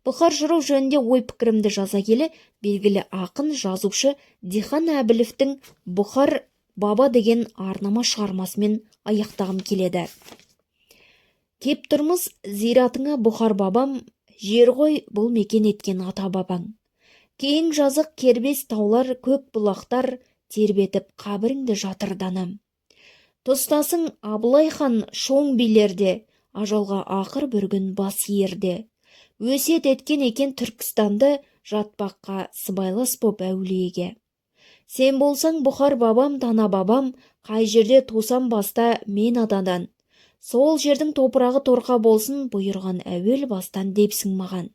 Бұхар жырау жөнінде ой пікірімді жаза келе, белгілі ақын жазушы Дихан Әбілевтің «Бұхар баба» деген арнама шығармасымен аяқтағым келеді. Кеп тұрмыз зиратыңа Бұхар бабам, жер ғой бұл мекен еткен ата бабаң. Кейін жазық кербес таулар, көк бұлақтар, тербетіп қабіріңді жатыр данам. Тұстасың Абылай хан шоң билерде, ажалға ақыр бір күн бас ерде. Өсиет еткен екен Түркістанды, жатпаққа сыбайлас боп әулиеге. Сен болсаң Бұхар бабам, дана бабам, қай жерде тусам баста мен ададан. Сол жердің топырағы торқа болсын, бұйырған әуел бастан депсің маған.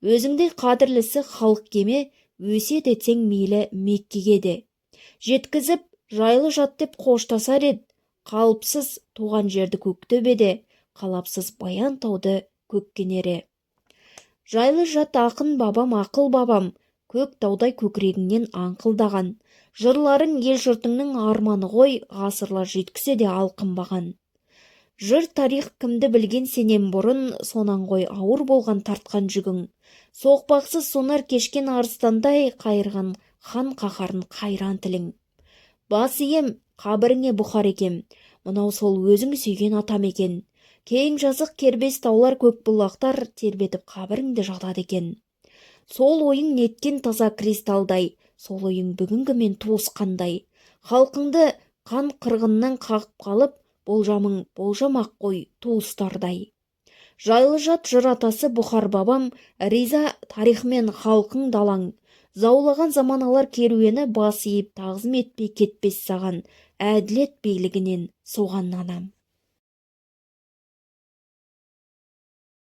Өзіңдей қадірлісі халық кеме, өсиет етсең мейлі Меккеге де. Жеткізіп, жайлы жат деп қоштасар ед, қалыпсыз туған жерді көктөбеде, қалапсыз баян тауды көккенере. Жайлы жат ақын бабам, ақыл бабам, көк таудай көкірегіңнен аңқылдаған. Жырларың ел жұртыңның арманы ғой, ғасырлар жеткісе де алқынбаған. Жыр тарих кімді білген сенен бұрын, сонан ғой ауыр болған тартқан жүгің. Соқпақсыз сонар кешкен арыстандай, қайырған хан қаһарын қайран тілің. Бас ием, қабіріңе Бұхар екем, мынау сол өзің сүйген атам екен. Кейін жазық кербес таулар, көк бұлақтар, тербетіп қабіріңді жатады екен. Сол ойың неткен таза кристалдай, сол ойың бүгінгімен туысқандай. Халқыңды қан қырғыннан қағып қалып, болжамың болжамақ қой туыстардай. Жайлы жат жыр атасы Бұхар бабам, риза тарихымен халқың далаң. Заулаған заманалар керуені бас иіп тағзым етпей кетпес саған, әділет билігінен соған нанам.